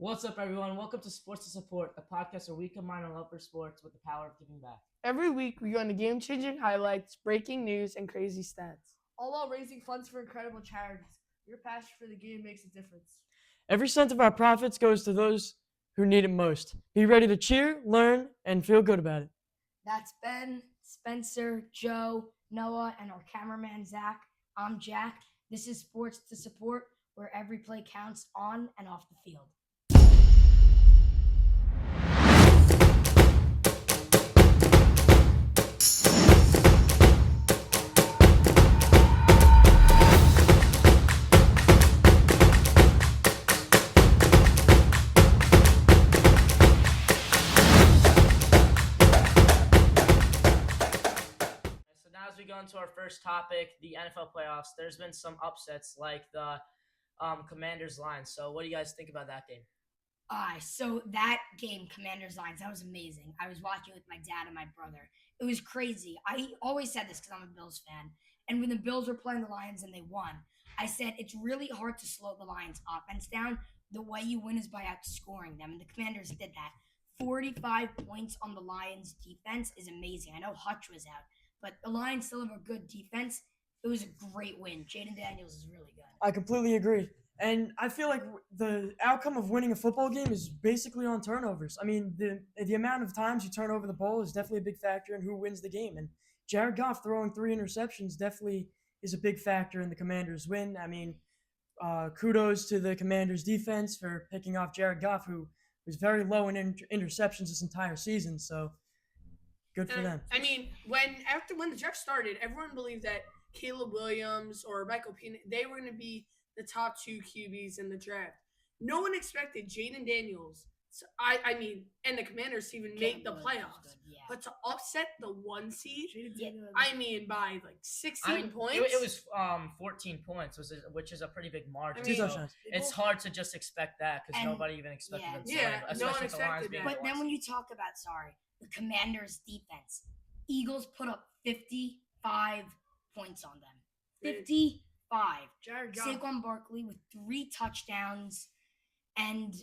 What's up, everyone? Welcome to Sports to Support, a podcast where we combine our love for sports with the power of giving back. Every week, we go into game-changing highlights, breaking news, and crazy stats. All while raising funds for incredible charities. Your passion for the game makes a difference. Every cent of our profits goes to those who need it most. Be ready to cheer, learn, and feel good about it. That's Ben, Spencer, Joe, Noah, and our cameraman, Zach. I'm Jack. This is Sports to Support, where every play counts on and off the field. So now, as we go into our first topic, the NFL playoffs, there's been some upsets like the Commanders Lions. So, what do you guys think about that game? So that game, Commanders Lions, that was amazing. I was watching with my dad and my brother. It was crazy. I always said this because I'm a Bills fan. And when the Bills were playing the Lions and they won, I said it's really hard to slow the Lions' offense down. The way you win is by outscoring them. And the Commanders did that. 45 points on the Lions' defense is amazing. I know Hutch was out, but the Lions still have a good defense. It was a great win. Jaden Daniels is really good. I completely agree. And I feel like the outcome of winning a football game is basically on turnovers. I mean, the amount of times you turn over the ball is definitely a big factor in who wins the game. And Jared Goff throwing 3 interceptions definitely is a big factor in the Commanders' win. I mean, kudos to the Commanders' defense for picking off Jared Goff, who was very low in interceptions this entire season. So good for them. I mean, when the draft started, everyone believed that Caleb Williams or Michael Peanut, they were going to be the top 2 QBs in the draft. No one expected Jaden Daniels. And the Commanders to even make the playoffs. Yeah. But to upset the 1 seed, Yeah. by like 16 points. It was 14 points, which is a pretty big margin. I mean, Two So touchdowns. it's hard to just expect that because And- nobody even expected them. Yeah, starting, no one especially with the Lions expected being that. the But then ones. when you talk about, the Commanders' defense, Eagles put up 55 points on them. 55. Jared Goff. Saquon Barkley with 3 touchdowns. And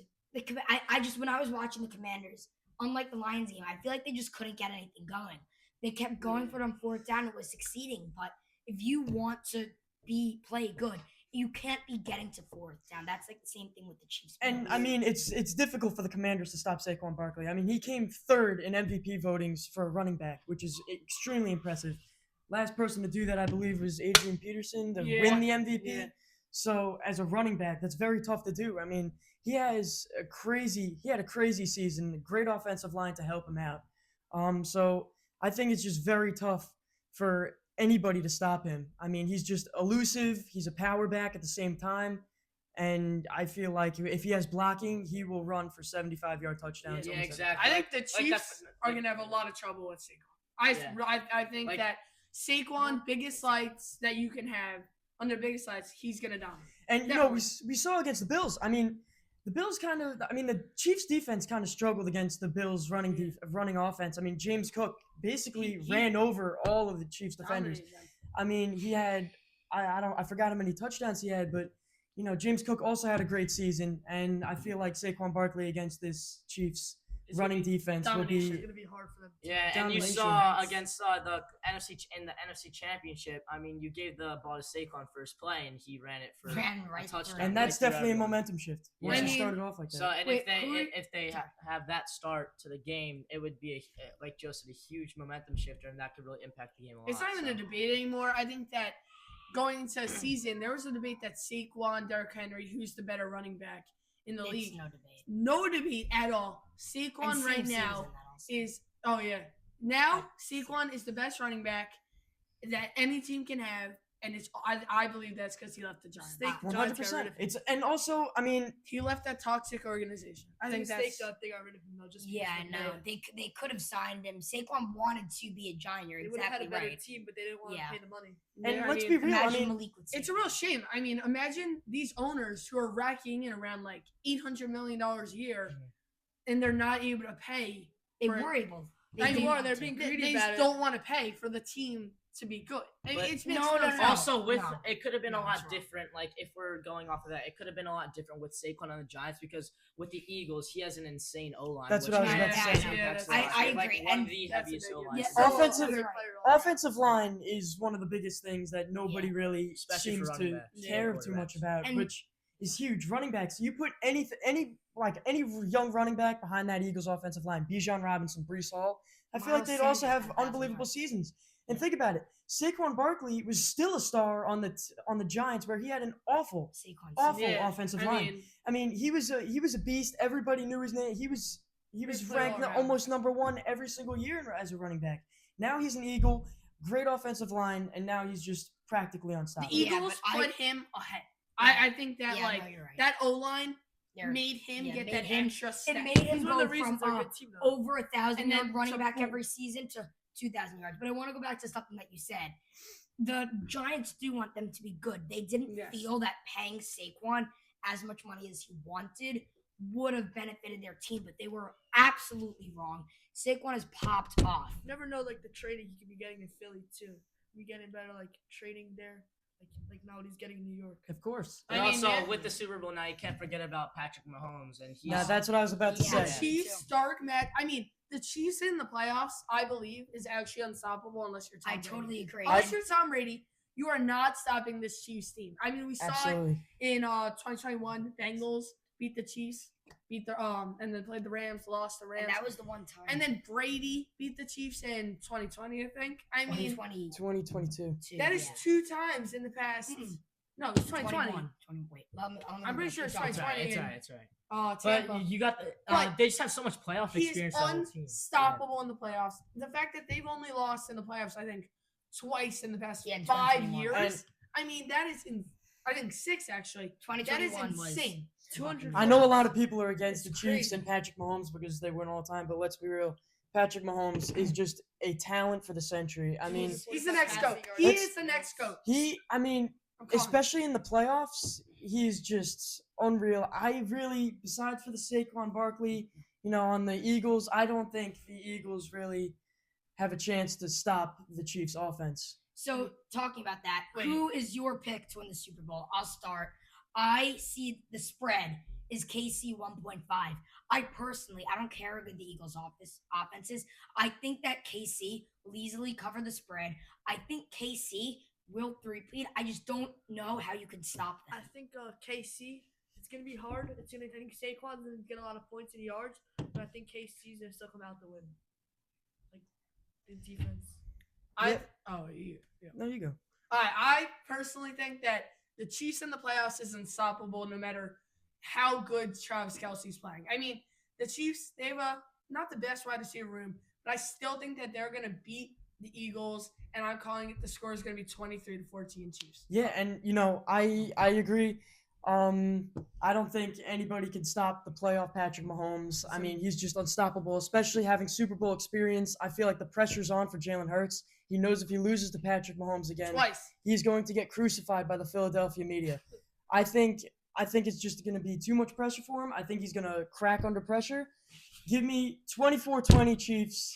when I was watching the Commanders, unlike the Lions game, I feel like they just couldn't get anything going. They kept going for it on 4th down. It was succeeding. But if you want to play good, you can't be getting to 4th down. That's like the same thing with the Chiefs. And I mean, it's difficult for the Commanders to stop Saquon Barkley. I mean, he came 3rd in MVP votings for a running back, which is extremely impressive. Last person to do that, I believe, was Adrian Peterson to win the MVP. Yeah. So as a running back, that's very tough to do. I mean, he had a crazy season, a great offensive line to help him out. So I think it's just very tough for anybody to stop him. I mean, he's just elusive. He's a power back at the same time. And I feel like if he has blocking, he will run for 75-yard touchdowns. Yeah, almost every exactly. I think the Like Chiefs that- are going to have a lot of trouble with Saquon. I think Like- that Saquon, biggest lights that you can have, under biggest lights, he's going to dominate. And, you know, we saw against the Bills. I mean, the Chiefs' defense kind of struggled against the Bills' running offense. I mean, James Cook basically He ran over all of the Chiefs defenders. Dominated them. I mean, he had I forgot how many touchdowns he had, but you know, James Cook also had a great season, and I feel like Saquon Barkley against this Chiefs It's running gonna be defense will Domination is be going to be hard for them. Yeah, and you domination. saw against the NFC Championship. I mean, you gave the ball to Saquon first play, and he ran it for Ran a right touchdown. through it. and that's right through definitely a everyone. momentum shift. Yeah. Once I you mean, started off like that. So, and Wait, if they have that start to the game, it would be like Joe said, a huge momentum shifter, and that could really impact the game a lot. It's not even a debate anymore. I think that going into a season, there was a debate that Saquon, Derrick Henry, who's the better running back in the It's league. no debate. No debate at all. And Saquon same right season, now that also. is now Saquon is the best running back that any team can have, and I believe that's because he left the Giants. Ah, 100%. It's and also, I mean, He left that toxic organization. I think that's they got rid of him though. Just Yeah, I know. They could have signed him. Saquon wanted to be a Giant. You're They would have had exactly a better right. team, but they didn't want Yeah. to pay the money. and Yeah, I let's mean, be real. I Imagine mean, Malik with It's a Saquon. real shame. I mean, imagine these owners who are racking in around like $800 million a year, and they're not able to pay. They for- were able. I did mean, want they're to. being They greedy just about it. don't want to pay for the team to be good. I mean, But- it's makes No, no, sense. no. Also, with No. it could have been No, a that's lot wrong. different. Like if we're going off of that, it could have been a lot different with Saquon on the Giants because with the Eagles, he has an insane O line. That's what I was about to say. I Like agree. one And of the that's a heaviest big O one. lines. Yeah, Offensive- you're right. Offensive line is one of the biggest things that nobody really Especially for seems running to backs. care Yeah, too much quarterbacks. about, And- which is huge. Running backs, you put any young running back behind that Eagles offensive line, Bijan Robinson, Brees Hall, I feel like Miles they'd also Sanders have had 1,000 unbelievable yards. seasons. And think about it, Saquon Barkley was still a star on the Giants, where he had an awful Saquon. Yeah, offensive I line. mean, I mean, he was a beast. Everybody knew his name. He was play ranked all around. almost number one every single year as a running back. Now he's an Eagle, great offensive line, and now he's just practically the unstoppable. Yeah, Eagles but put him ahead. Yeah. I think that Yeah, like no, you're right. that O line They're- made him yeah, get made that him- extra step. It made him He's one of go the reasons from they're a good team, though. over 1,000 And then yard running to back boom. every season to 2,000 yards. But I want to go back to something that you said. The Giants do want them to be good. They didn't Yes. feel that paying Saquon as much money as he wanted would have benefited their team, but they were absolutely wrong. Saquon has popped off. You never know, like the trading he could be getting in Philly too. We getting better, like trading there, like now what he's getting in New York. Of course. And I mean, also yeah. with the Super Bowl now, you can't forget about Patrick Mahomes, and he's Now that's what I was about to Yeah. The say. Chiefs Stark match. I mean, the Chiefs in the playoffs, I believe, is actually unstoppable unless you're Tom I Brady. totally agree. Unless you're Tom Brady, you are not stopping this Chiefs team. I mean, we saw Absolutely. it in 2021. Bengals beat the Chiefs, and then played the Rams, lost the Rams. And that was the one time. And then Brady beat the Chiefs in 2020, I think. I mean, 2022. 2022. that is yeah. 2 times in the past. Mm-mm. No, it's 2020. 21. Wait, I'm pretty sure it's It's alright. 2020. It's alright. It's alright. Tampa. But you got the. But They just have so much playoff He's experience. The whole team. unstoppable in the playoffs. The fact that they've only lost in the playoffs, I think, twice in the past Yeah, in 5 2021. years. I mean, that is I think 6 actually. That is 2021 was insane. 200. I know a lot of people are against the It's Chiefs crazy. and Patrick Mahomes because they win all the time, but let's be real. Patrick Mahomes is just a talent for the century. I mean, He's the next Passing goat. yards. He Let's- is the next goat. I mean, I'm calling it. especially in the playoffs, he's just unreal. Besides for the Saquon Barkley, on the Eagles, I don't think the Eagles really have a chance to stop the Chiefs' offense. So, talking about that, Wait. who is your pick to win the Super Bowl? I'll start. I see the spread is KC 1.5. I don't care how good the Eagles' offense is. I think that KC will easily cover the spread. I think KC will three-peat. I just don't know how you can stop I them. think KC. It's gonna be hard. I think Saquon's gonna get a lot of points and yards, but I think KC's gonna still come out to win. Like the defense. Yeah. There you go. I personally think that the Chiefs in the playoffs is unstoppable no matter how good Travis Kelce's playing. I mean, the Chiefs, they have not the best wide receiver room, but I still think that they're going to beat the Eagles, and I'm calling it the score is going to be 23-14 Chiefs. Yeah, and I agree. I don't think anybody can stop the playoff Patrick Mahomes. I mean, he's just unstoppable, especially having Super Bowl experience. I feel like the pressure's on for Jalen Hurts. He knows if he loses to Patrick Mahomes again, Twice. he's going to get crucified by the Philadelphia media. I think it's just going to be too much pressure for him. I think he's going to crack under pressure. Give me 24-20 Chiefs.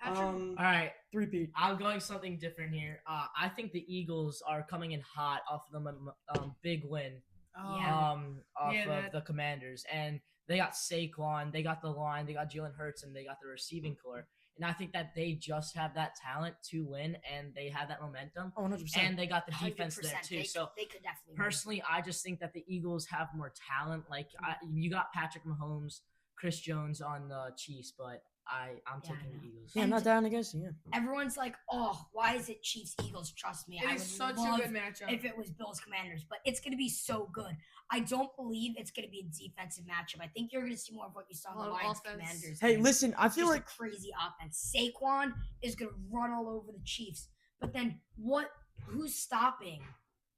Patrick, All right. Three-peat. I'm going something different here. I think the Eagles are coming in hot off of the big win Yeah. off Yeah, of that- the Commanders, and they got Saquon, they got the line, they got Jalen Hurts, and they got the receiving core. And I think that they just have that talent to win, and they have that momentum, Oh, 100%. and they got the defense there 100%. too. They, So they could definitely win. personally, I just think that the Eagles have more talent. Like you got Patrick Mahomes, Chris Jones on the Chiefs, but I'm Yeah, I taking the know. Eagles. yeah, I'm not down against you. Yeah. Everyone's like, oh, why is it Chiefs Eagles? Trust me. It I is would such love a good matchup. if it was Bills Commanders, but it's going to be so good. I don't believe it's going to be a defensive matchup. I think you're going to see more of what you saw in A the lot of Lions offense. Commanders. Hey, game. listen, I feel Just like a crazy offense. Saquon is going to run all over the Chiefs. But then who's stopping?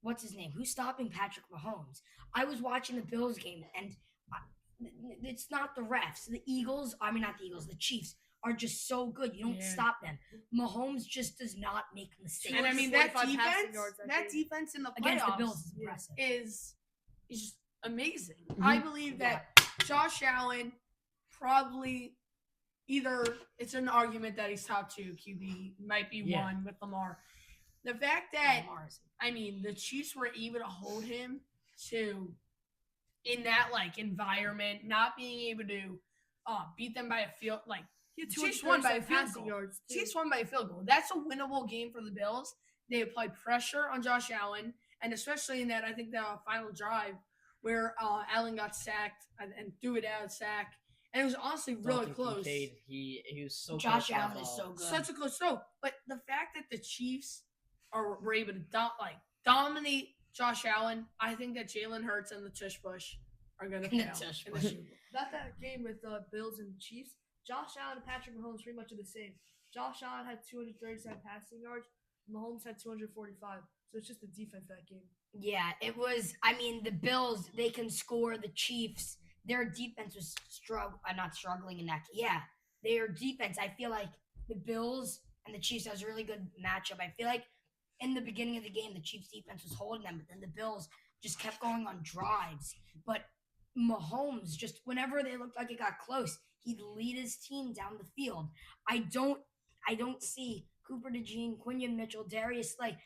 What's his name? Who's stopping Patrick Mahomes? I was watching the Bills game, and it's not the refs. The Chiefs are just so good. You don't Yeah. stop them. Mahomes just does not make mistakes. And I mean, that 45 passing defense, yards, I that think. defense in the against the playoffs Bills is impressive. is just amazing. Mhm. I believe that Josh Allen probably either it's an argument that he's top 2 QB, might be Yeah. 1 with Lamar. The fact that Lamar's- the Chiefs were able to hold him to in that environment, not being able to beat them by a field He had Chiefs won by a 237 field passing goal. yards. too. Chiefs won by a field goal. That's a winnable game for the Bills. They applied pressure on Josh Allen, and especially in that, I think the final drive where Allen got sacked and threw it out of sack, and it was honestly really Dalton close. Kincaid, he was so Josh close to that Allen is ball. so good. Such a close throw, but the fact that the Chiefs were able to dominate Josh Allen, I think that Jalen Hurts and the tush push are going to And the fail tush in the push. Super Bowl. That game with Bills and Chiefs, Josh Allen and Patrick Mahomes pretty much are the same. Josh Allen had 237 passing yards. Mahomes had 245. So it's just the defense that game. Yeah, it was. I mean, the Bills, they can score. The Chiefs, their defense was not struggling in that. Yeah, their defense. I feel like the Bills and the Chiefs has a really good matchup. I feel like in the beginning of the game, the Chiefs defense was holding them, but then the Bills just kept going on drives. But Mahomes, just whenever they looked like it got close, he'd lead his team down the field. I don't see Cooper DeJean, Quinion Mitchell, Darius Slay.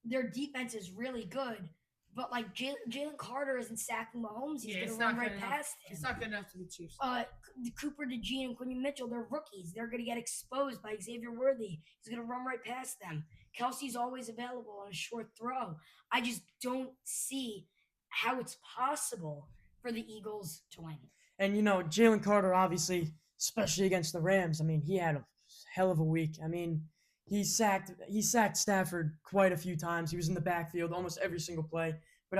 Their defense is really good, but Jalen Carter isn't sacking Mahomes. He's gonna run right past him. It's not good enough to be Chiefs. Cooper DeJean and Quinion Mitchell, they're rookies. They're gonna get exposed by Xavier Worthy. He's gonna run right past them. Kelsey's always available on a short throw. I just don't see how it's possible for the Eagles to win. And Jalen Carter, obviously, especially against the Rams. I mean, he had a hell of a week. I mean, he sacked Stafford quite a few times. He was in the backfield almost every single play. But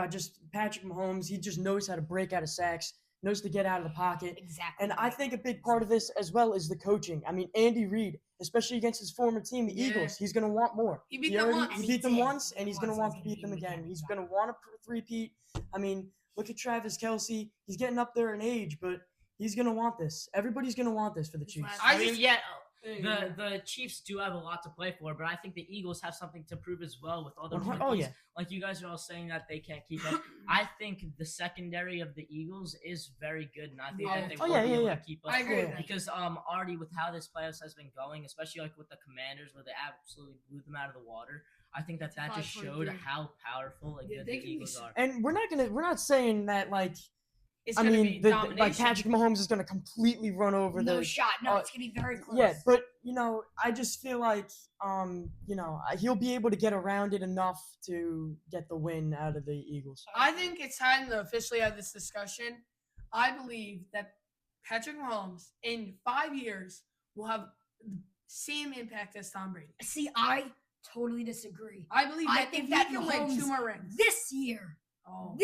Patrick Mahomes, he just knows how to break out of sacks, knows to get out of the pocket. Exactly. And I think a big part of this as well is the coaching. I mean, Andy Reid, especially against his former team, the Yeah. Eagles, he's going to want more. He beat them once. He beat them He did. once, and he's going to want to beat them He's gonna again. beat He's them going to want to three-peat. I mean, look at Travis Kelce. He's getting up there in age, but he's going to want this. Everybody's going to want this for the Chiefs. I I mean, just- yeah, the Chiefs do have a lot to play for, but I think the Eagles have something to prove as well with all the rookies. Oh, yeah. Like you guys are all saying that they can't keep up. I think the secondary of the Eagles is very good, and I think that they Oh, will yeah, be yeah, able yeah. to keep up. I agree with that. Because already with how this playoffs has been going, especially with the Commanders where they absolutely blew them out of the water, I think that just showed 5-23. how powerful and Yeah, good they the can be Eagles are. And we're not saying that It's I gonna mean, be like domination. Patrick Mahomes is going to completely run over No the. shot. No, uh, it's gonna be very close. Yeah, but I just feel like he'll be able to get around it enough to get the win out of the Eagles. I think it's time to officially have this discussion. I believe that Patrick Mahomes in 5 years will have the same impact as Tom Brady. See, I totally disagree. I believe I that think if that he can win Mahomes 2 more rings. This year, Oh.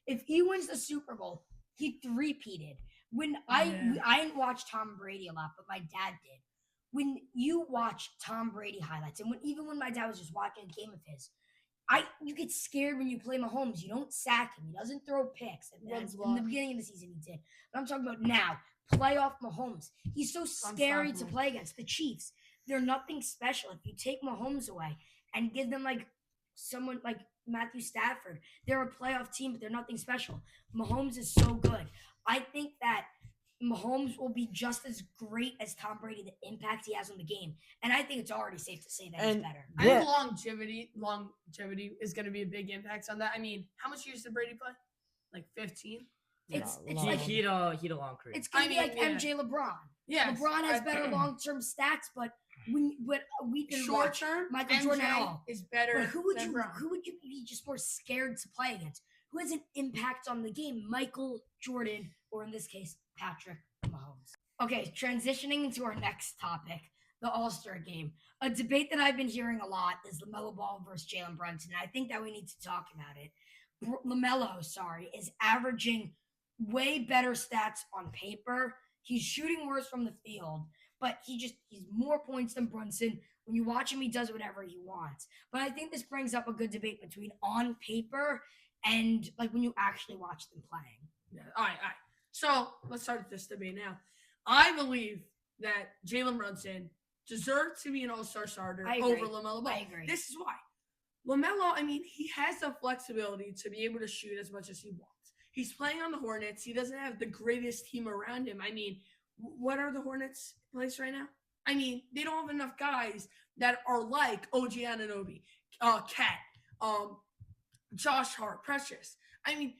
if he wins the Super Bowl, he three-peated. When I didn't watch Tom Brady a lot, but my dad did. When you watch Tom Brady highlights, and even when my dad was just watching a game of his, you get scared when you play Mahomes. You don't sack him. He doesn't throw picks. In the beginning of the season, he did. But I'm talking about now, playoff Mahomes. He's so scary to Unstoppable. play against. The Chiefs, they're nothing special. If you take Mahomes away and give them someone like Matthew Stafford, they're a playoff team, but they're nothing special. Mahomes is so good. I think that Mahomes will be just as great as Tom Brady, the impact he has on the game. And I think it's already safe to say that he's And- better. I think longevity is going to be a big impact on that. I mean, how much years did Brady play? Like 15? It's Yeah, like He had a long career. it's gonna I be mean, like yeah. MJ LeBron. Yeah. LeBron has better long-term stats, but we can Short watch term, Michael MJ Jordan at all. is better. But who would than you Brown. be just more scared to play against? Who has an impact on the game? Michael Jordan, or in this case, Patrick Mahomes. Okay, transitioning into our next topic, the All-Star game. A debate that I've been hearing a lot is LaMelo Ball versus Jalen Brunson. I think that we need to talk about it. LaMelo, is averaging way better stats on paper. He's shooting worse from the field, but he's more points than Brunson. When you watch him, he does whatever he wants. But I think this brings up a good debate between on paper and when you actually watch them playing. Yeah. All right. So let's start this debate now. I believe that Jalen Brunson deserved to be an All-Star starter I agree. over LaMelo Ball. I agree. This is why. LaMelo, he has the flexibility to be able to shoot as much as he wants. He's playing on the Hornets. He doesn't have the greatest team around him. What are the Hornets' place right now? I mean, they don't have enough guys that are like OG Anunoby, Cat, Josh Hart, Precious. I mean,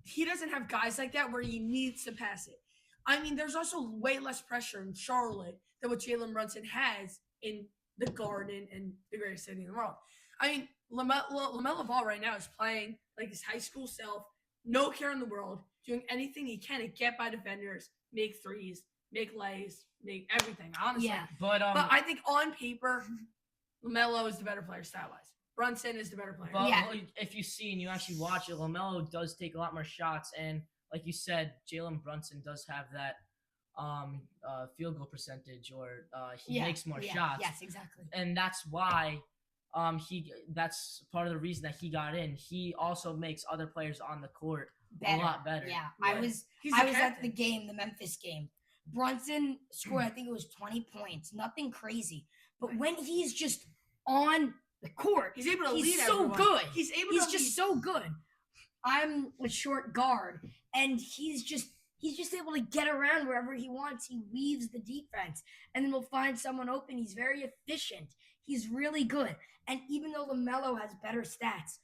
he doesn't have guys like that where he needs to pass it. I mean, there's also way less pressure in Charlotte than what Jalen Brunson has in the Garden and the greatest city in the world. I mean, LaMelo Ball right now is playing like his high school self, no care in the world, doing anything he can to get by defenders, make threes, make lays, make everything, honestly. Yeah. But I think on paper, LaMelo is the better player style-wise. Brunson is the better player. But Yeah. if you see and you actually watch it, LaMelo does take a lot more shots, and like you said, Jalen Brunson does have that field goal percentage, or he makes more shots. Yes, exactly. And that's why that's part of the reason that he got in. He also makes other players on the court a lot better. Yeah, Yeah. I was He's I the was at the captain. game, the Memphis game. Brunson scored, I think it was 20 points, nothing crazy. But when he's just on the court, He's able to he's lead so everyone. good. He's able He's to just lead. so good. I'm a short guard, and he's just able to get around wherever he wants. He weaves the defense, and then we'll find someone open. He's very efficient. He's really good. And even though LaMelo has better stats,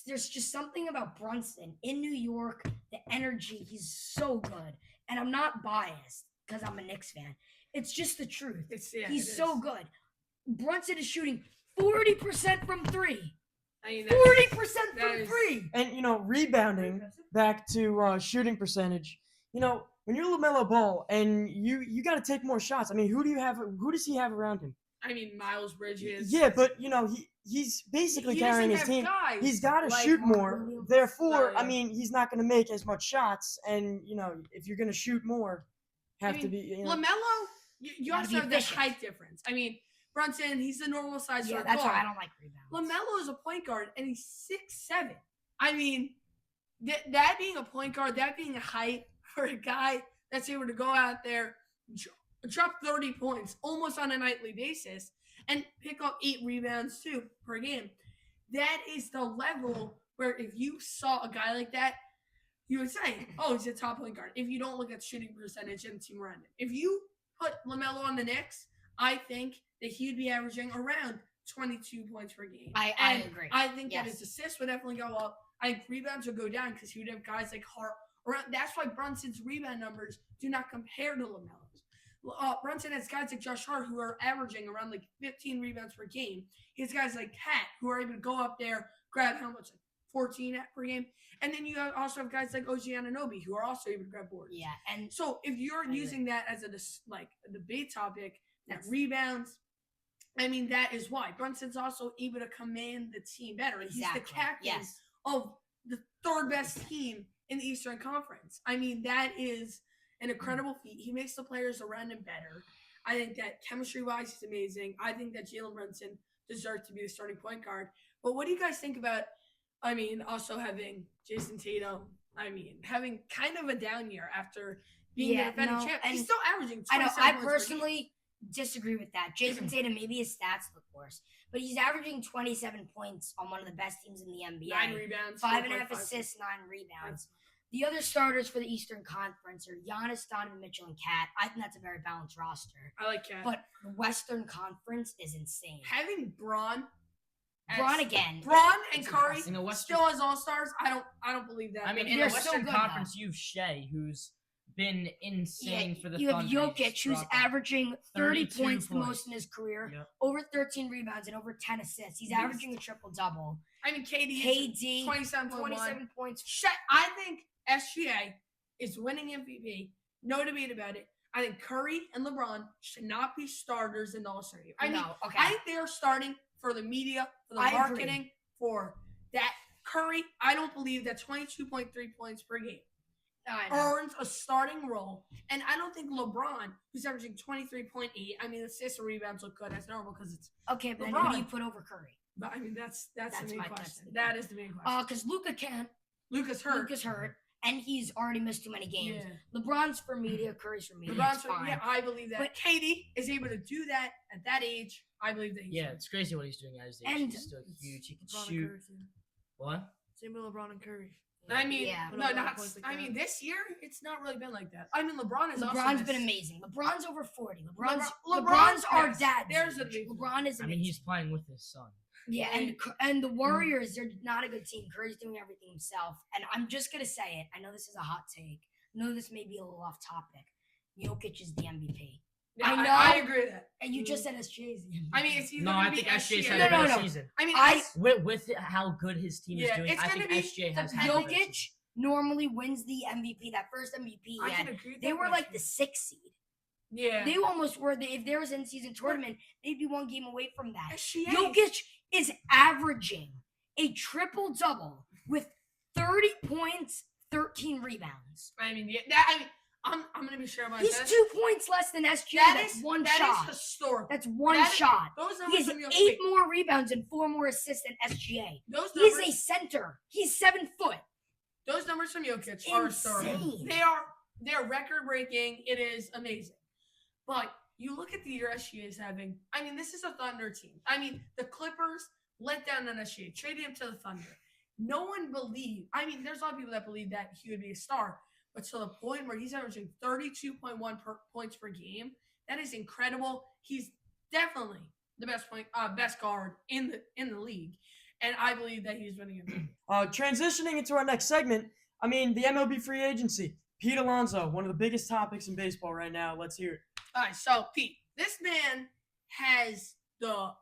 there's just something about Brunson in New York, the energy. He's so good. And I'm not biased because I'm a Knicks fan. It's just the truth. He's so good. Brunson is shooting 40% from three. I mean, 40% that from is- three. And rebounding back to shooting percentage. When you're LaMelo Ball and you got to take more shots. I mean, who does he have around him? I mean, Miles Bridges. Yeah, but he's basically He carrying doesn't his have team. guys He's got to like shoot Mark more. Williams. Therefore, Oh, yeah. I mean, he's not going to make as much shots. And if you're going to shoot more, have I to mean, be. LaMelo, you Gotta also be have that efficient. height difference. I mean, Brunson, he's the normal size Yeah, for a that's why guard. I don't like rebounds. LaMelo is a point guard, and he's 6'7". I mean, that being a point guard, that being a height for a guy that's able to go out there, drop 30 points almost on a nightly basis, and pick up 8 rebounds too per game. That is the level where if you saw a guy like that, you would say, oh, he's a top point guard. If you don't look at shooting percentage and team around him. If you put LaMelo on the Knicks, I think that he'd be averaging around 22 points per game. I agree. I think that Yes. his assists would definitely go up. I think rebounds would go down because he would have guys like Hart. That's why Brunson's rebound numbers do not compare to LaMelo's. Brunson has guys like Josh Hart who are averaging around like 15 rebounds per game. He has guys like Cat who are able to go up there, grab how much? Like 14 per game. And then you also have guys like OG Anunoby who are also able to grab boards. Yeah, and So if you're I agree. using that as a debate topic, that That's- rebounds, I mean, that is why. Brunson's also able to command the team better. He's the exactly. captain Yes. of the third best team in the Eastern Conference. I mean, that is an incredible feat. He makes the players around him better. I think that chemistry-wise, he's amazing. I think that Jalen Brunson deserves to be the starting point guard. But what do you guys think about, also having Jason Tatum, having kind of a down year after being Yeah, the defending no, champ? and He's still averaging 27 I know. I points per game. personally disagree with that. Jason Tatum, maybe his stats look worse, but he's averaging 27 points on one of the best teams in the NBA. 9 rebounds, 5.5 4.5. assists, 9 rebounds. The other starters for the Eastern Conference are Giannis, Donovan Mitchell, and Kat. I think that's a very balanced roster. I like Cat. But the Western Conference is insane. Having Braun Braun again. Braun and It's Curry impressive. In the Western- still as all-stars, I don't believe that. I mean, in They're the so Western good Conference, you've Shea, who's been insane for the you have Thunder. He's Jokic, who's dropping averaging 30 32 points the most in his career, Yep. over 13 rebounds, and over 10 assists. He's averaging a triple-double. KD KD, 27.1. 27 points. I think SGA is winning MVP. No debate about it. I think Curry and LeBron should not be starters in the All-Star game. No, okay. I think they are starting for the media, for the I agree. marketing, for that. Curry, I don't believe that 22.3 points per game I know. earns a starting role. And I don't think LeBron, who's averaging 23.8, assists and rebounds look good. That's normal because it's Okay, but then who LeBron. do you put over Curry? But that's the main my question. question. That is the main question. Because Luka can't. Luka's hurt. Luka's hurt, and he's already missed too many games. Yeah. LeBron's for media, Curry's for media. LeBron's It's fine. yeah, I believe that. But- Katie is able to do that at that age. I believe that he's Yeah, right. it's crazy what he's doing at his age. And He's still huge. He can LeBron and shoot. Curry, too. What? Same with LeBron and Curry. I mean, Yeah. no, not. I mean, this year it's not really been like that. I mean, LeBron has LeBron's also been amazing. LeBron's over 40. LeBron's LeBron's our yes, dad. there's a big- LeBron is amazing. I mean, he's playing with his son. Yeah, and the Warriors, they're not a good team. Curry's doing everything himself. And I'm just gonna say it. I know this is a hot take. I know this may be a little off topic. Jokic is the MVP. Yeah, I know. I agree with that. And you just said SGA is the MVP. I mean, it's either No, gonna I be think SJ's SGA. had No, a no, better no. season. I mean, With how good his team is Yeah, doing, it's I gonna think be SJ has had a better season. Jokic normally wins the MVP. That first MVP, I he can had, agree with they that, were but- like the 6th seed. Yeah. They almost were. If there was an in-season tournament, they'd be one game away from that. SGA. Jokic is averaging a triple-double with 30 points, 13 rebounds. I mean, yeah. That, I mean, I'm gonna be sure about He's that. 2 points less than SGA. That's one that shot. is historic. That's one That is- shot. Those He numbers has from your 8 more rebounds and 4 more assists than SGA. Those He is numbers, a center. He's 7 foot. those numbers from Jokic are historic. Insane. They're record breaking. It is amazing. But you look at the year SGA is having. I mean, this is a Thunder team. I mean, the Clippers let down on SGA, traded him to the Thunder. No one believed. I mean, there's a lot of people that believe that he would be a star, but to the point where he's averaging 32.1 points per game, that is incredible. He's definitely the best guard in the league, and I believe that he's winning it. Transitioning into our next segment, I mean, the MLB free agency. Pete Alonso, one of the biggest topics in baseball right now. Let's hear it. All right, so Pete, this man has the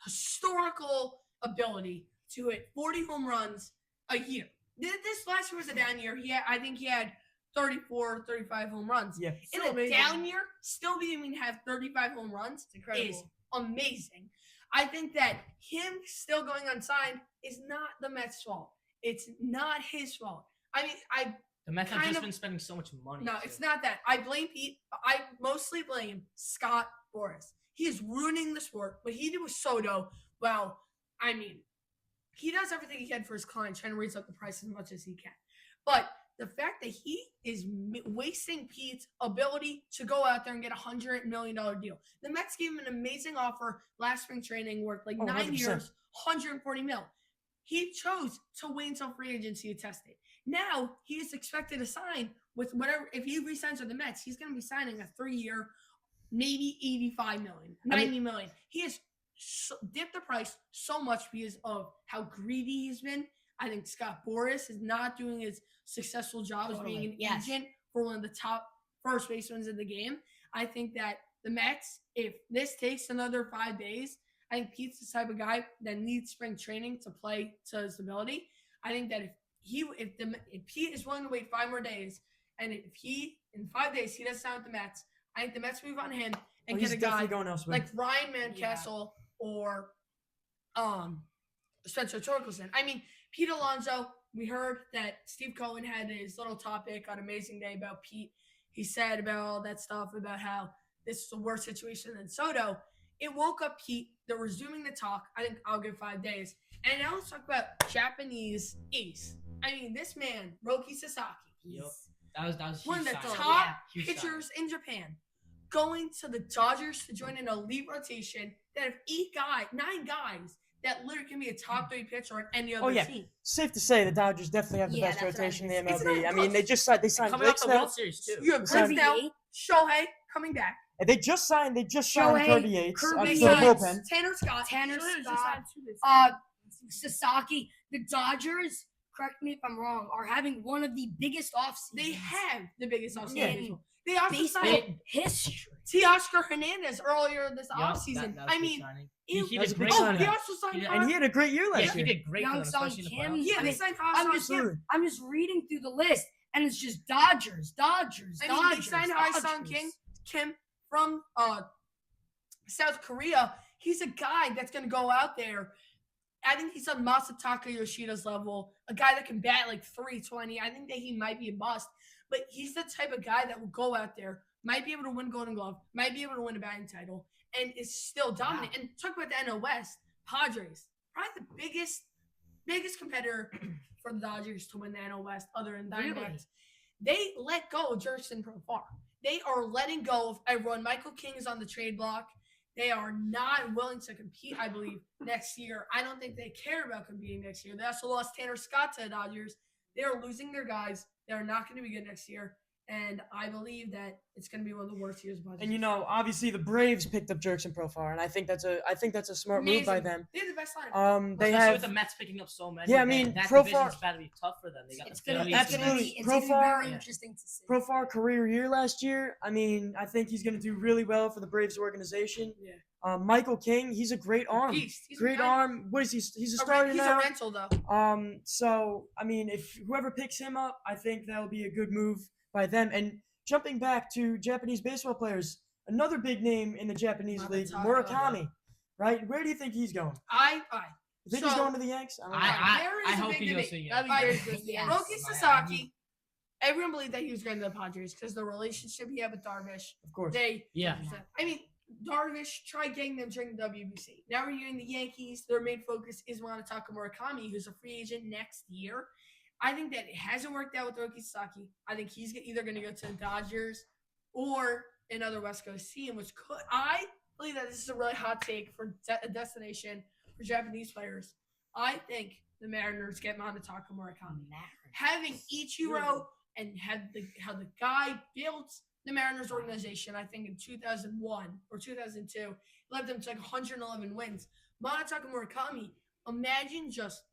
historical ability to hit 40 home runs a year. This last year was a down year. I think he had 34, 35 home runs. Yeah. In So a amazing. down year, still being able to have 35 home runs It's incredible. is amazing. I think that him still going unsigned is not the Mets' fault. It's not his fault. I mean, The Mets have kind just of- been spending so much money. no, too. it's not that. I blame Pete. I mostly blame Scott Boras. He is ruining the sport. What he did with Soto, well, I mean, he does everything he can for his clients, trying to raise up the price as much as he can. But the fact that he is wasting Pete's ability to go out there and get a $100 million deal. The Mets gave him an amazing offer last spring training worth like 9 100%. years, $140 million. He chose to wait until free agency to test it. Now he is expected to sign with whatever. If he resigns with the Mets, he's going to be signing a 3-year, maybe $85 million, $90 million. He has dipped the price so much because of how greedy he's been. I think Scott Boras is not doing his successful job as being an Yes. agent for one of the top first basemen in the game. I think that the Mets, if this takes another 5 days, I think Pete's the type of guy that needs spring training to play to his ability. I think that if Pete is willing to wait 5 more days, and if he in 5 days he doesn't sign with the Mets, I think the Mets move on him and He's get a guy definitely going elsewhere. like Ryan Mountcastle or Spencer Torkelson. I mean, Pete Alonso, we heard that Steve Cohen had his little topic on Amazing Day about Pete. He said about all that stuff about how this is a worse situation than Soto. It woke up Pete. They're resuming the talk. I think I'll give 5 days. And now let's talk about Japanese ace. I mean, this man, Roki Sasaki, Yep. That was one of the huge signing. top Huge pitchers in Japan, going to the Dodgers to join an elite rotation that have 9 guys that literally can be a top 3 pitcher on any other yeah. team. Safe to say the Dodgers definitely have the Yeah, best that's what I rotation in was the gonna say. MLB. I It's mean, not they just signed Coming Blake off the Snell. World Series too. You have Signed- Blake Snell, Kirby. Shohei coming back, And they just signed Shohei, Kirby Yates Kirby for the besides Yates. bullpen. Tanner Scott. Tanner Should have just Scott, signed 2 this Sasaki. The Dodgers, correct me if I'm wrong, are having one of the biggest offseasons They have the biggest offseason. in They also baseball signed history. Teoscar Hernandez earlier this Yep, offseason. that was a I good mean, signing. he he That was did a big great. signing. he also signed Yeah, And he had a great year Yeah, last he year. did great for Young them, Sung especially in the Kim. playoffs. Yeah, I they mean, signed I'm Hosang just Kim. I'm just reading through the list, and it's just Dodgers. I mean, they signed Dodgers. Hosang Kim from South Korea. He's a guy that's going to go out there. I think he's on Masataka Yoshida's level, a guy that can bat like 320. I think that he might be a bust, but he's the type of guy that will go out there, might be able to win Golden Glove, might be able to win a batting title, and is still dominant. And talk about the NL West, Padres, probably the biggest competitor for the Dodgers to win the NL West, other than Diamondbacks. Really? They let go of Jurickson Profar. They are letting go of everyone. Michael King is on the trade block. They are not willing to compete, I believe, next year. I don't think they care about competing next year. They also lost Tanner Scott to the Dodgers. They're losing their guys. They're not going to be good next year. And I believe that it's going to be one of the worst years of Padres. And obviously the Braves picked up Jurickson Profar, and I think that's a smart move by them. They're the best lineup. They Especially have with the Mets picking up so many. Yeah, I mean, that Profar- division's about to be tough for them. They got It's the gonna, Phillies. it's gonna be, it's gonna be Profar- very Yeah. interesting to see. Profar career year last year. I mean, I think he's going to do really well for the Braves organization. Yeah. Michael King, he's a great arm. Beast. He's Great a arm. What is he? He's a starter He's now. a rental, though. So I mean, if whoever picks him up, I think that'll be a good move by them. And jumping back to Japanese baseball players, another big name in the Japanese league, Murakami. Right? Where do you think he's going? I You think So- he's going to the Yanks? I don't know. There I is a hope big he goes debate. to the That'd be Yankees. very good. Yes. Roki Sasaki. Everyone believed that he was going to the Padres because the relationship he had with Darvish. Of course. Yeah. I mean, Darvish tried getting them during the WBC. Now we're hearing the Yankees. Their main focus is Munetaka Murakami, who's a free agent next year. I think that it hasn't worked out with Roki Sasaki. I think he's either going to go to the Dodgers or another West Coast team, which could. I believe that this is a really hot take for a destination for Japanese players. I think the Mariners get Munetaka Murakami. Having Ichiro and how the guy built the Mariners organization, I think in 2001 or 2002, led them to like 111 wins. Munetaka Murakami, imagine just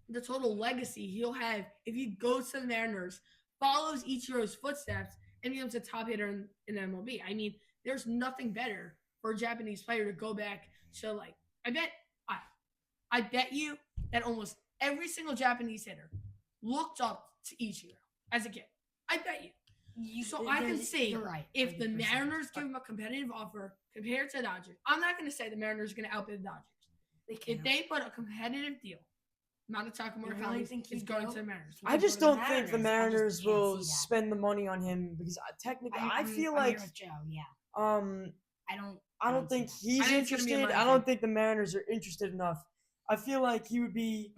the total legacy he'll have if he goes to the Mariners, follows Ichiro's footsteps, and becomes a top hitter in MLB. I mean, there's nothing better for a Japanese player to go back to like. I bet you that almost every single Japanese hitter looked up to Ichiro as a kid. I bet you. So I can see you're right, if the 100%. Mariners give him a competitive offer compared to the Dodgers, I'm not going to say the Mariners are going to outbid the Dodgers. If they put a competitive deal, Munetaka You really Murakami think is he'd going go? to the Mariners. I just go to the don't think the Mariners. I just Mariners can't will see that. spend the money on him because technically, I feel I'm like here with Joe. Yeah, um I I don't see think that. he's I think it's gonna be a interested. money I don't thing. think the Mariners are interested enough. I feel like he would be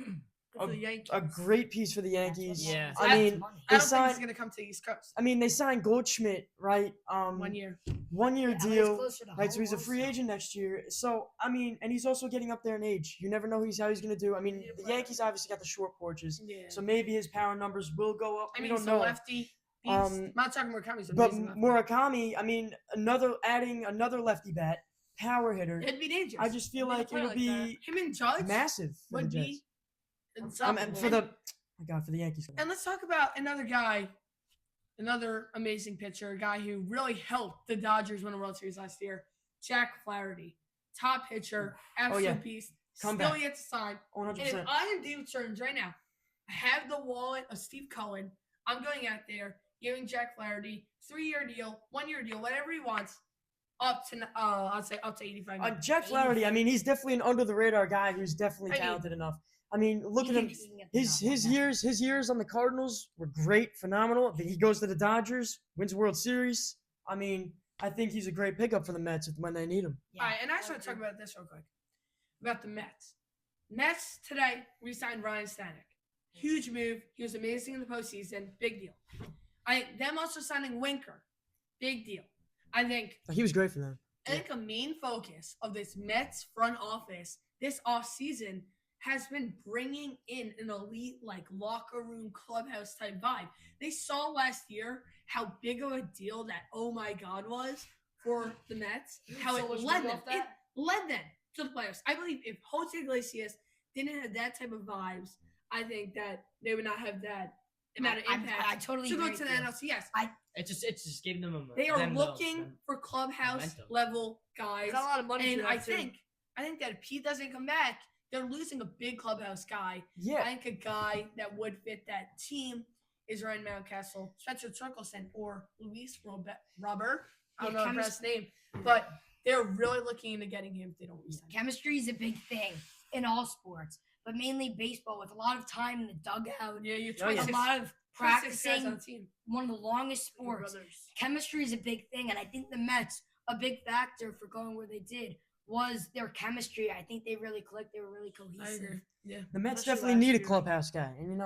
For the Yankees. a great piece for the That's what Yankees. Yeah. I That's mean, I they don't think signed. he's going to come to the East Coast. I mean, they signed Goldschmidt, right? 1 year. 1 year Yeah, he's deal, closer to right? So home he's a free also. agent next year. So I mean, and he's also getting up there in age. You never know how he's going to do. I mean, the Yankees obviously got the short porches, Yeah. so maybe his power numbers will go up. I We mean, don't he's a know. lefty. Um, Munetaka Murakami's an But amazing lefty. Murakami, I mean, adding another lefty bat, power hitter. It'd be dangerous. I just feel They like play it'll like be that. Him and Judge massive for would the Jets. be And unstoppable. for the, my God, for the Yankees. And let's talk about another guy, another amazing pitcher, a guy who really helped the Dodgers win a World Series last year, Jack Flaherty. Top pitcher, absolute yeah. beast. Comeback. Still yet to sign. 100%. And if I am David Stearns right now, I have the wallet of Steve Cohen. I'm going out there, giving Jack Flaherty 3-year deal, 1-year deal, whatever he wants, up to I'd say up to 85 million. Jack Flaherty, I mean, he's definitely an under the radar guy who's definitely I mean, talented enough. I mean, look at him. He can get the His job his done. years on the Cardinals were great, phenomenal. He goes to the Dodgers, wins a World Series. I mean, I think he's a great pickup for the Mets when they need him. Yeah. All right, and I just want to talk about this real quick. About the Mets. Mets today re-signed Ryan Stanek. Huge move. He was amazing in the postseason. Big deal. Them also signing Winker. Big deal. I think He was great for them. a main focus of this Mets front office this offseason has been bringing in an elite, like, locker room, clubhouse type vibe. They saw last year how big of a deal that oh my God was for the Mets, how So it much led money them. off that? It led them to the playoffs. I believe if Jose Iglesias didn't have that type of vibes, I think that they would not have that amount of impact I totally to go agree to the with you. NLCS. It just gave them a. They are them looking for clubhouse momentum. level guys. Got a lot of money. And for I that, too. think that if Pete doesn't come back, they're losing a big clubhouse guy. I Yeah. think a guy that would fit that team is Ryan Mountcastle, Spencer Torkelson, or Luis Robert. I don't Yeah, know the best name, but they're really looking into getting him if they don't resign. Chemistry is a big thing in all sports, but mainly baseball with a lot of time in the dugout, Yeah, you're Oh, yeah. a 26, lot of 26 guys on practicing. the team. One of the longest sports. Brothers. Chemistry is a big thing, and I think the Mets, a big factor for going where they did was their chemistry. I think they really clicked. They were really I cohesive. agree. Yeah. The Mets Especially definitely last need a year. clubhouse guy, and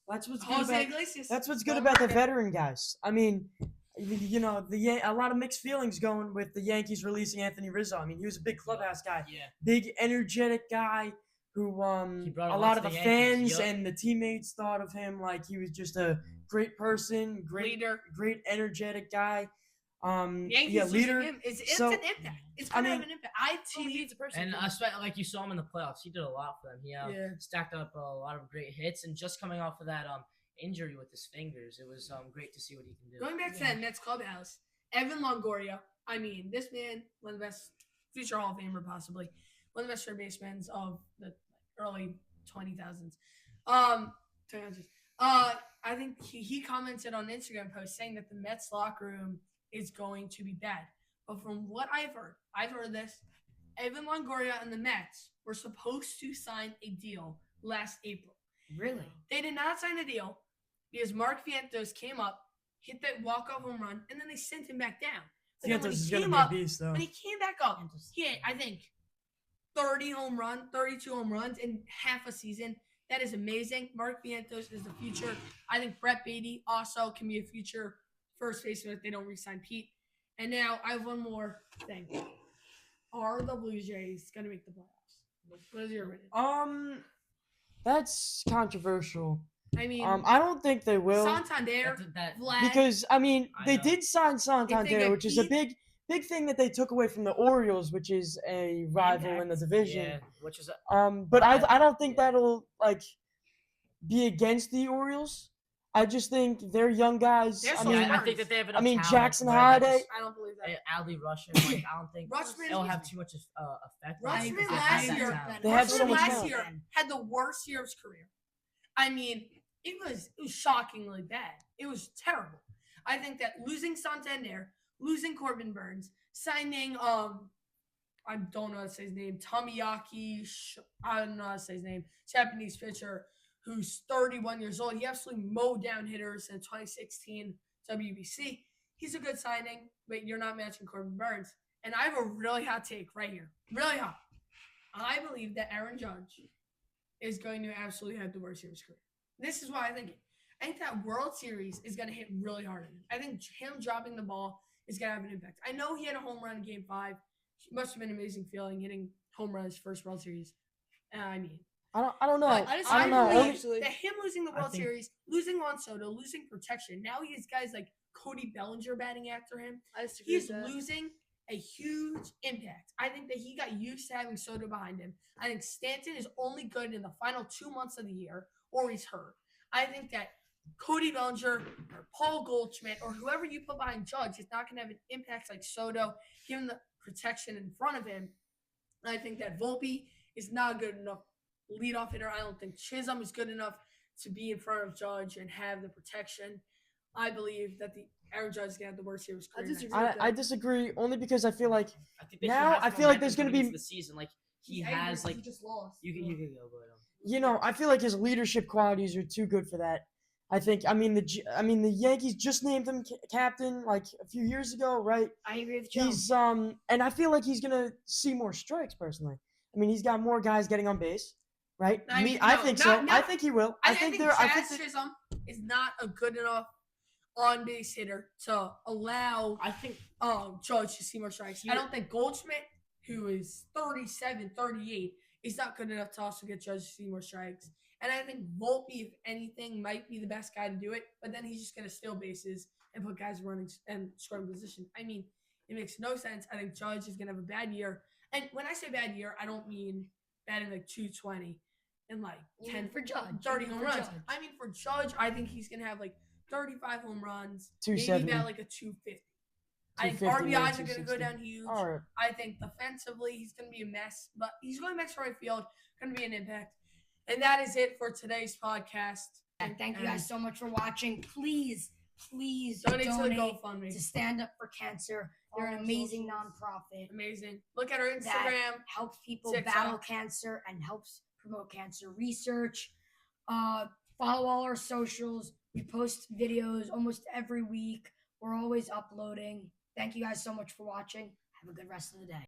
that's what's good Jose about Iglesias. that's what's good Don't about the worry. veteran guys. I mean, a lot of mixed feelings going with the Yankees releasing Anthony Rizzo. I mean, he was a big clubhouse guy, Yeah. big energetic guy, who He brought a a lot lot of to the the fans Yankees, yup. and the teammates thought of him like he was just a great person, Leader. great energetic guy. Yankees yeah, losing leader. him. It's So, an impact. It's gonna I have mean, an impact. I He believe needs a person. And too. especially like you saw him in the playoffs, he did a lot for them. He Yeah. stacked up a lot of great hits, and just coming off of that injury with his fingers, it was great to see what he can do. Going back to that Mets clubhouse, Evan Longoria. I mean, this man, one of the best future Hall of Famer, possibly one of the best third basemen of the early 20,000s. 2000s. I think he commented on an Instagram post saying that the Mets locker room is going to be bad. But from what I've heard this. Evan Longoria and the Mets were supposed to sign a deal last April. Really? They did not sign a deal because Mark Vientos came up, hit that walk-off home run, and then they sent him back down. But then Vientos when he is going to came be up, a beast, though. when he came back up, he hit, I think, 32 home runs in half a season. That is amazing. Mark Vientos is the future. I think Brett Beatty also can be a future first baseman if they don't re-sign Pete. And now I have one more thing. Are the Blue Jays going to make the playoffs? What is your opinion? That's controversial. I mean, I don't think they will. Santander, Vlad. Because I mean, I they know. did sign Santander, get which is a Pete- big thing that they took away from the Orioles, which is a rival in the division. Yeah, which is But I don't think yeah. that'll like be against the Orioles. I just think they're young guys. They're I so mean, smart. I think that they have enough. mean, talent Jackson where that Holiday- just- I don't believe that. Adley Rushman, like I don't think Rushman- it'll have too much effect. on them Rushman because they last have that year- talent. They have so Rushman much last talent. year had the worst year of his career. I mean, it was shockingly bad. It was terrible. I think that losing Santander, losing Corbin Burns, signing I don't know how to say his name, Tomiyaki, I don't know how to say his name, Japanese pitcher who's 31 years old. He absolutely mowed down hitters in 2016 WBC. He's a good signing, but you're not matching Corbin Burns. And I have a really hot take right here. Really hot. I believe that Aaron Judge is going to absolutely have the worst year of his career. This is why I think it. I think that World Series is going to hit really hard on him. I think him dropping the ball is going to have an impact. I know he had a home run in Game 5. It must have been an amazing feeling hitting home runs first World Series. I mean, I don't know. but I I don't know. believe Actually- that him losing the I World think- Series, losing Juan Soto, losing protection. Now he has guys like Cody Bellinger batting after him. I disagree He's with that. losing a huge impact. I think that he got used to having Soto behind him. I think Stanton is only good in the final 2 months of the year, or he's hurt. I think that Cody Bellinger or Paul Goldschmidt or whoever you put behind Judge is not going to have an impact like Soto, given the protection in front of him. I think that Volpe is not good enough leadoff hitter. I don't think Chisholm is good enough to be in front of Judge and have the protection. I believe that the Aaron Judge is going to have the worst year of his I career. disagree. next year. I disagree only because I feel like I think they Now, should have I some feel like momentum there's gonna coming be- into the season. Like he I agree, has, like he just lost. you can go, I feel like his leadership qualities are too good for that. I think. I mean, the Yankees just named him captain like a few years ago, right? I agree with Joe. He's and I feel like he's gonna see more strikes personally. I mean, he's got more guys getting on base, right? I mean, I no, think not- so. no. I think he will. I think there. I Chaz think that- Chisholm is not a good enough on base hitter to allow I think Judge to see more strikes. I don't think Goldschmidt, who is 37, 38, is not good enough to also get Judge to see more strikes. And I think Volpe, if anything, might be the best guy to do it, but then he's just going to steal bases and put guys running and scoring position. I mean, it makes no sense. I think Judge is going to have a bad year. And when I say bad year, I don't mean batting like 220 and like 10 for Judge. 30 home For runs. Judge. I mean, for Judge, I think he's going to have like 35 home runs, maybe 270. about like a 250. I think 250, RBIs are maybe going to go 260. down huge. All right. I think defensively, he's going to be a mess, but he's going back to right field, going to be an impact. And that is it for today's podcast. And thank you guys so much for watching. Please Donate to the donate GoFundMe. to Stand Up for Cancer. They're an All amazing socials. nonprofit Amazing. Look at our that Instagram. helps people TikTok. battle cancer and helps promote cancer research. Follow all our socials. We post videos almost every week. We're always uploading. Thank you guys so much for watching. Have a good rest of the day.